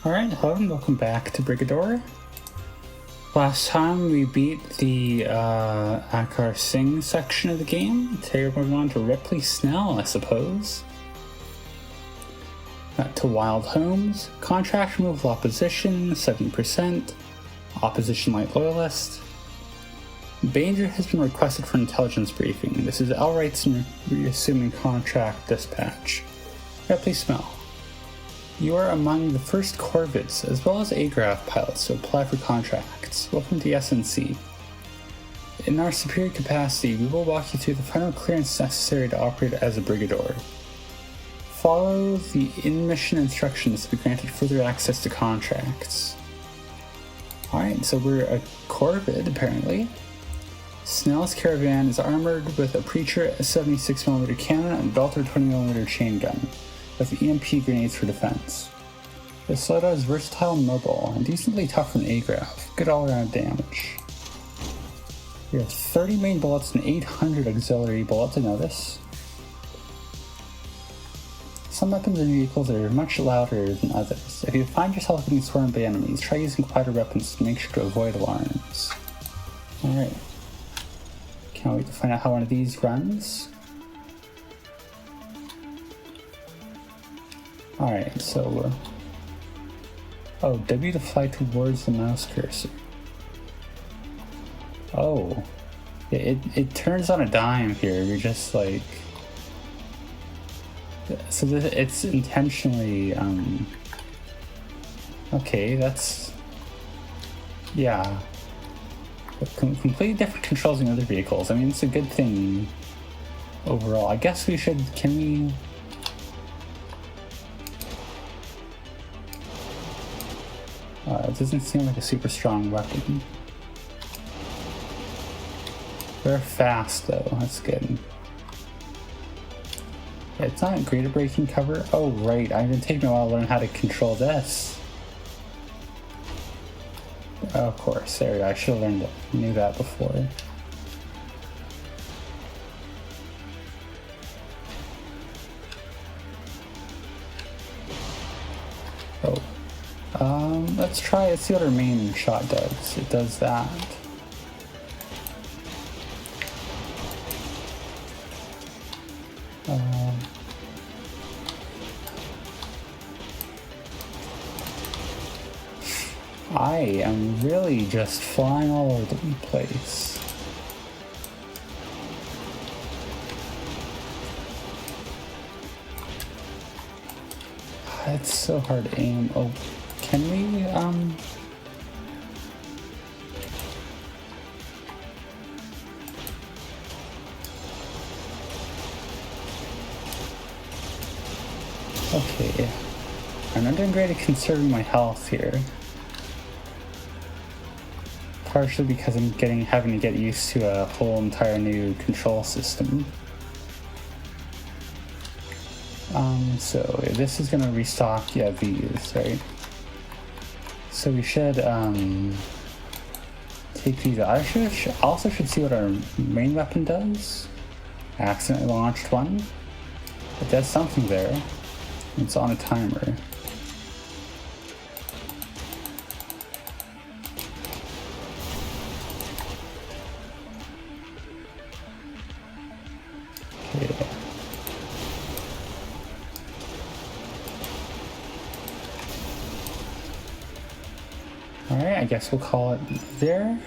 Alright, hello and welcome back to Brigador. Last time we beat the Akar Singh section of the game. Today we're moving on to Ripley Snell, I suppose. To Wild Homes. Contract removal opposition, 70%. Opposition light loyalist. Banger has been requested for intelligence briefing. This is Elright's reassuming contract dispatch. Ripley Snell. You are among the first corvettes, as well as Agraf pilots, to apply for contracts. Welcome to the SNC. In our superior capacity, we will walk you through the final clearance necessary to operate as a brigador. Follow the in-mission instructions to be granted further access to contracts. Alright, so we're a corvette, apparently. Snell's caravan is armored with a Preacher 76mm cannon and Belter 20mm chain gun, with EMP grenades for defense. The Sloda is versatile and mobile, and decently tough from Agraf. Good all-around damage. We have 30 main bullets and 800 auxiliary bullets, I notice. Some weapons and vehicles are much louder than others. If you find yourself getting swarmed by enemies, try using quieter weapons to make sure to avoid alarms. Alright. Can't wait to find out how one of these runs. Alright, so oh, W to fly towards the mouse cursor. Oh, it turns on a dime here. You're just like, so it's intentionally, okay, that's, yeah, completely different controls than other vehicles. I mean, it's a good thing overall. I guess we should, can we, it doesn't seem like a super strong weapon. They're fast though, that's good. Yeah, it's not great at breaking cover. Oh right, I've been taking a while to learn how to control this. Oh, of course, there we go. I should have learned it. I knew that before. Let's see what our main shot does. It does that. I am really just flying all over the place. It's so hard to aim. Oh, can we, okay. I'm not doing great at conserving my health here. Partially because I'm having to get used to a whole entire new control system. So this is gonna restock, yeah, these, right? So we should take these out. I also should see what our main weapon does. I accidentally launched one. It does something there. It's on a timer. Okay. Alright, I guess we'll call it there.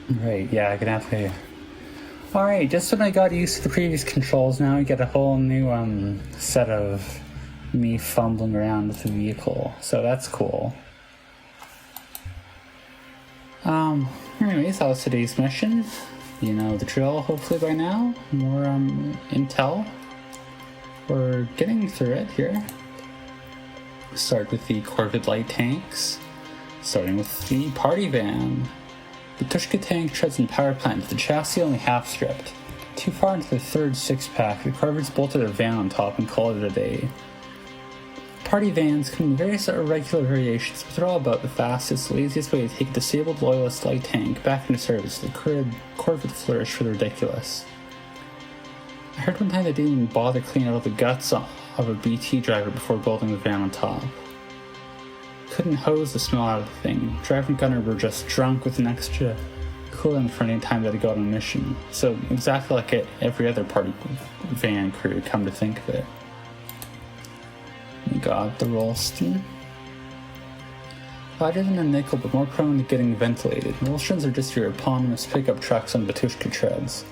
Right, yeah, I'm gonna have to. Alright, just when I got used to the previous controls, now we get a whole new set of me fumbling around with the vehicle, so that's cool. Anyways, that was today's mission. You know the drill, hopefully by now. More intel. We're getting through it here. Start with the Corvette light tanks, starting with the party van. The Tushka tank treads in power plant with the chassis only half stripped. Too far into the third six-pack, the Corvettes bolted a van on top and called it a day. Party vans come in various irregular variations, but they're all about the fastest, laziest way to take a disabled loyalist light tank back into service. The Corvette flourish for the ridiculous. I heard one time they didn't even bother cleaning out the guts of a BT driver before building the van on top. Couldn't hose the smell out of the thing. Driver and gunner were just drunk with an extra coolant for any time that he got on a mission. So exactly like every other party van crew, come to think of it. We got the Ralston. Lighter than a nickel, but more prone to getting ventilated. Ralstons are just your eponymous pickup trucks on Batushka treads.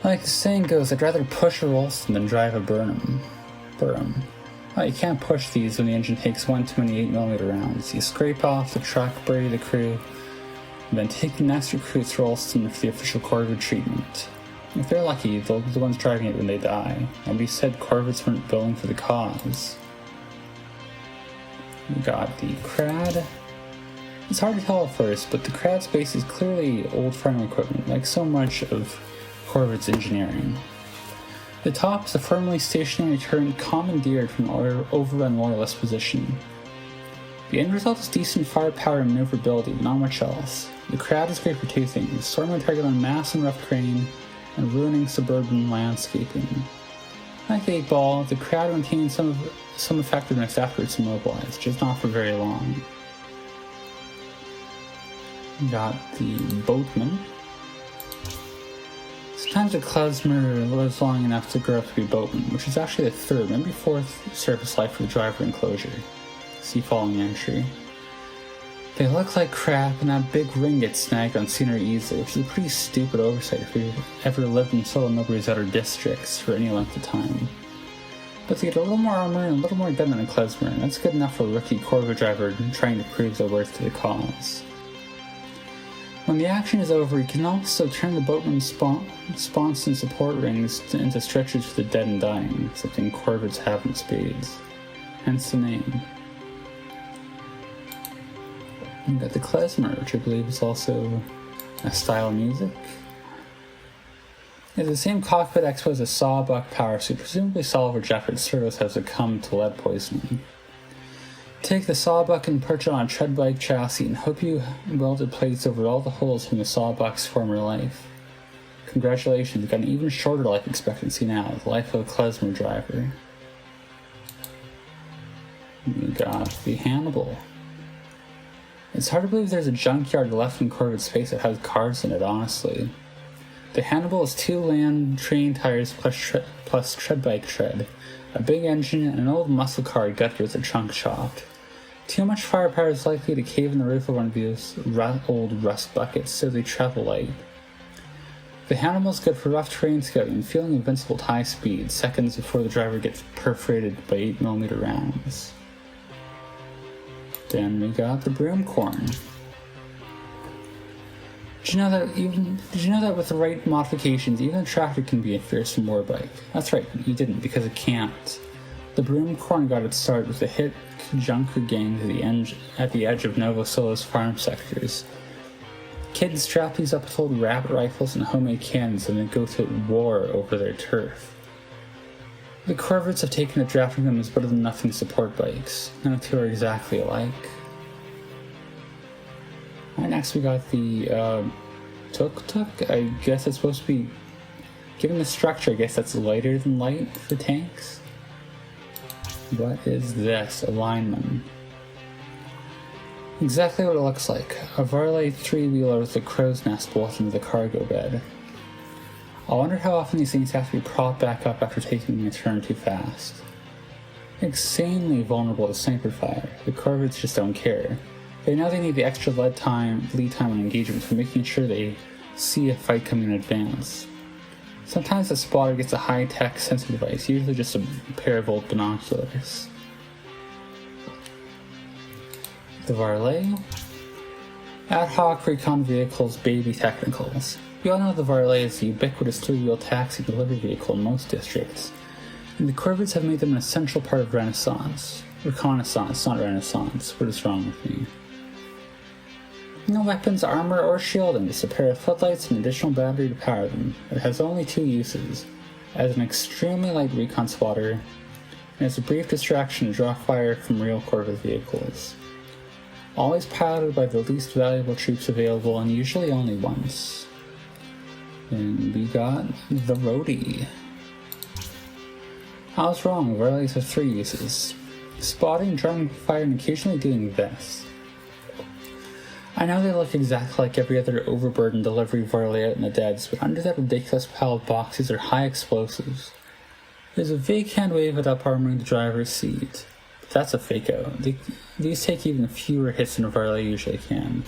Like the saying goes, I'd rather push a Ralston than drive a Burnham. Oh, you can't push these when the engine takes one too many 8mm rounds. You scrape off the truck, bury the crew, and then take the next recruit's Ralston for the official Corvid treatment. If they're lucky, they'll be the ones driving it when they die. Nobody said Corvids weren't billing for the cause. We got the Crad. It's hard to tell at first, but the Crad's base is clearly old farming equipment, like so much of Corvid's engineering. The top is a firmly stationary turret commandeered from an overrun loyalist position. The end result is decent firepower and maneuverability, but not much else. The Crad is great for two things: storming a target on mass and rough terrain, and ruining suburban landscaping. Like the 8-ball, the Crad maintains some effectiveness after it's immobilized, just not for very long. Got the Boatman. Sometimes a klezmer lives long enough to grow up to be boatman, which is actually the third, maybe fourth service life for the driver enclosure. See following entry. They look like crap, and that big ring gets snagged on scenery easily, which is a pretty stupid oversight if you've ever lived in solo nobody's outer districts for any length of time. But they get a little more armor and a little more gun than a klezmer, and that's good enough for a rookie Corva driver trying to prove their worth to the cause. When the action is over, you can also turn the boatman's spawns and support rings into stretchers for the dead and dying, something Corvids have in spades. Hence the name. You got the klezmer, which I believe is also a style of music. It's the same cockpit expo as a sawbuck power suit, presumably salvage after its service has succumbed to lead poisoning. Take the sawbuck and perch it on a tread bike chassis and hope you welded plates over all the holes from the sawbuck's former life. Congratulations, you've got an even shorter life expectancy now, the life of a klezmer driver. You got the Hannibal. It's hard to believe there's a junkyard left in Corvid's space that has cars in it, honestly. The Hannibal is 2 land train tires plus tread bike tread, a big engine, and an old muscle car gutted with a trunk chopped. Too much firepower is likely to cave in the roof of one of these old rust buckets, so they travel light. The Hannibal is good for rough terrain scouting and feeling invincible at high speed, seconds before the driver gets perforated by 8mm rounds. Then we got the Broomcorn. Did you know that with the right modifications, even a tractor can be a fearsome warbike? That's right, you didn't, because it can't. The Broomcorn got its start with a hit junker gang at the edge of Nova Solo's farm sectors. Kids strap these up with old rabbit rifles and homemade cannons and then go to war over their turf. The Corvids have taken to drafting them as better than nothing support bikes. None of the two are exactly alike. Alright, next we got the Tuk-Tuk. I guess it's supposed to be, given the structure, I guess that's lighter than light for tanks. What is this? A lineman. Exactly what it looks like. A Varley 3-wheeler with a crow's nest built into the cargo bed. I wonder how often these things have to be propped back up after taking a turn too fast. Insanely vulnerable to sniper fire. The Corvids just don't care. They know they need the extra lead time on engagement for making sure they see a fight coming in advance. Sometimes the spotter gets a high-tech sensor device, usually just a pair of old binoculars. The Varley. Ad hoc recon vehicles, baby technicals. We all know the Varley is the ubiquitous 3-wheel taxi delivery vehicle in most districts, and the Corvids have made them an essential part of Renaissance. Reconnaissance, not Renaissance. What is wrong with me? No weapons, armor, or shielding, just a pair of footlights and an additional battery to power them. It has only 2 uses: as an extremely light recon spotter, and as a brief distraction to draw fire from real Corvid vehicles. Always piloted by the least valuable troops available, and usually only once. And we got the Roadie. I was wrong, Varleys have 3 uses. Spotting, drawing fire, and occasionally doing this. I know they look exactly like every other overburdened delivery Varley out in the deads, but under that ridiculous pile of boxes are high explosives. There's a vague hand wave up armoring the driver's seat. But that's a fake out. These take even fewer hits than a Varley usually can.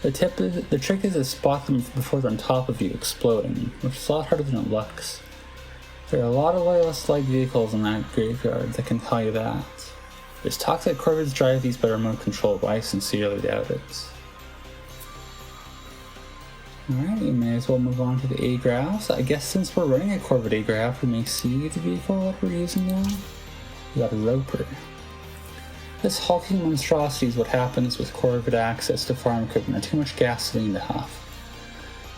The trick is to spot them before they're on top of you, exploding, which is a lot harder than it looks. There are a lot of loyalist-like vehicles in that graveyard that can tell you that. There's talk that Corvids drive these by remote control, but I sincerely doubt it. Alright, we may as well move on to the A-Graphs. I guess since we're running a Corvid A-Graph, we may see the vehicle that we're using now. We got a Roper. This hulking monstrosity is what happens with Corvid access to farm equipment or too much gasoline to huff.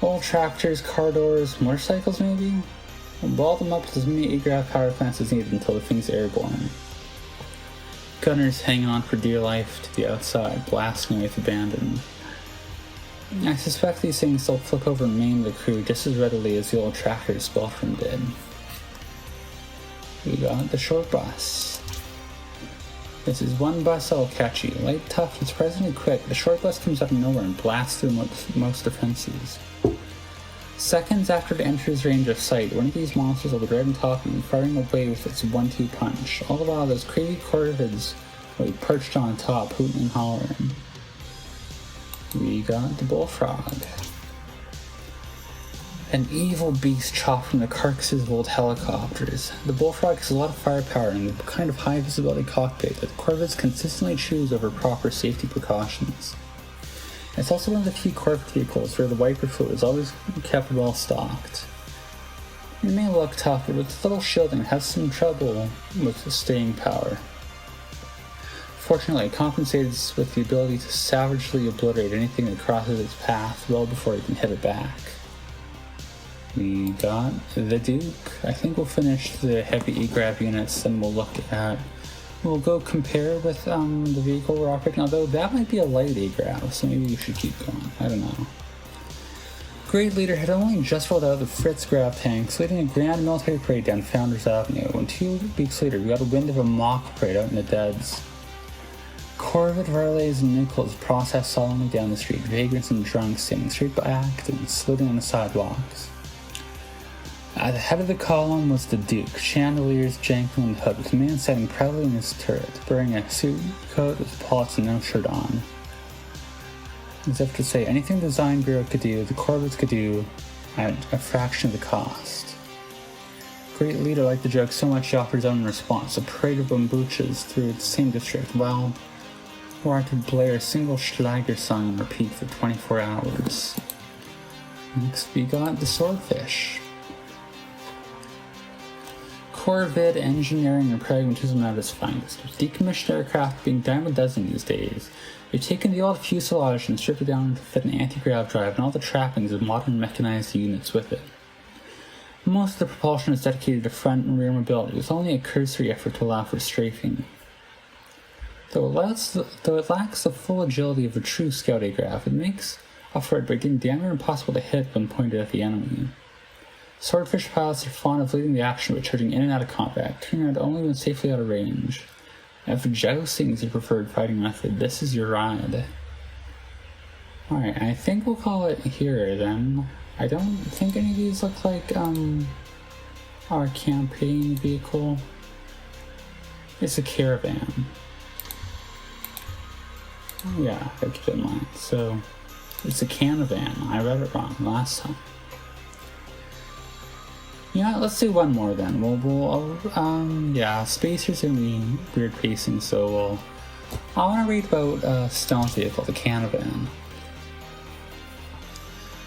Old tractors, car doors, motorcycles maybe? We'll ball them up with as many A-Graph power plants as needed until the thing's airborne. Gunners hang on for dear life to the outside, blasting away with abandon. I suspect these things will flip over and maim the crew just as readily as the old tractors Speltrum did. We got the short bus. This is one bus that'll catch you. Light, tough, and surprisingly quick, the short bus comes out of nowhere and blasts through most defenses. Seconds after it enters range of sight, one of these monsters will be right on top of you, firing away with its 1-2 punch. All the while, those crazy Corvids will be perched on top, hooting and hollering. We got the Bullfrog. An evil beast chopped from the carcasses of old helicopters. The Bullfrog has a lot of firepower and the kind of high-visibility cockpit that the Corvids consistently choose over proper safety precautions. It's also one of the few Corvid vehicles where the wiper fluid is always kept well stocked. It may look tough, but with little shielding it has some trouble with the staying power. Fortunately, it compensates with the ability to savagely obliterate anything that crosses its path well before it can hit it back. We got the Duke. I think we'll finish the heavy E-Grab units and we'll go compare with the vehicle we're operating, although that might be a light A-Grab, so maybe we should keep going. I don't know. Great Leader had only just rolled out the Fritz Grav tanks, leading a grand military parade down Founders Avenue, when 2 weeks later we got a wind of a mock parade out in the deads. Corvid, Varleys, and Nichols processed solemnly down the street, vagrants and drunks standing straight back and slitting on the sidewalks. At the head of the column was the Duke, chandeliers jangling in the hood, with a man sitting proudly in his turret, wearing a suit coat with pallets and no shirt on. As if to say, anything the design bureau could do, the Corvids could do at a fraction of the cost. Great Leader liked the joke so much he offered his own response, a parade of bambuchas through the same district, while I could blare a single Schlager song on repeat for 24 hours. Next we got the Swordfish. Corvid engineering and pragmatism at its finest, with decommissioned aircraft being dime a dozen these days. They've taken the old fuselage and stripped it down to fit an anti-grav drive and all the trappings of modern mechanized units with it. Most of the propulsion is dedicated to front and rear mobility, with only a cursory effort to allow for strafing. Though it lacks the full agility of a true scout aircraft, it makes up for it by getting damn near impossible to hit when pointed at the enemy. Swordfish pilots are fond of leading the action by charging in and out of combat, turning around only when safely out of range. If jousting is your preferred fighting method, this is your ride. Alright, I think we'll call it here then. I don't think any of these look like our campaign vehicle. It's a caravan. Oh yeah, I keep it in mind. So, it's a canavan. I read it wrong last time. Yeah, let's do one more then. Yeah, Spacer's gonna be weird pacing, so I want to read about a stealth vehicle, the Canavan.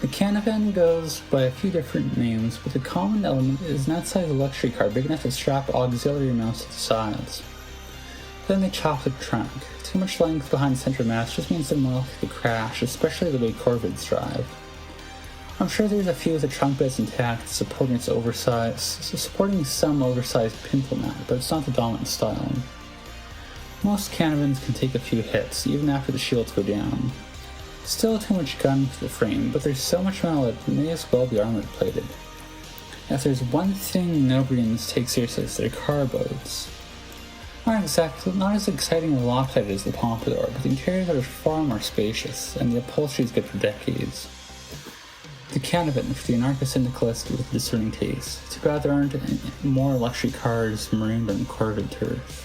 The Canavan goes by a few different names, but the common element is an outside luxury car big enough to strap auxiliary mounts to the sides. Then they chop the trunk. Too much length behind the center mass just means they're more likely to crash, especially the way Corvids drive. I'm sure there's a few with the trunk beds intact, supporting some oversized pintle mount, but it's not the dominant style. Most Canavans can take a few hits, even after the shields go down. Still too much gun for the frame, but there's so much metal that it may as well be armor plated. If there's one thing Nobrians take seriously, it's their car boats. Not as exciting or lopsided as the Pompadour, but the interiors are far more spacious, and the upholstery is good for decades. The candidate for the anarcho-syndicalist with discerning taste. Too bad there aren't more luxury cars marooned on corroded turf.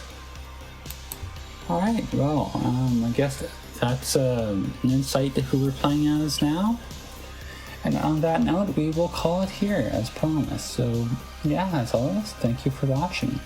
Alright, well, I guess that's an insight to who we're playing as now. And on that note, we will call it here, as promised. So, yeah, as always, thank you for watching.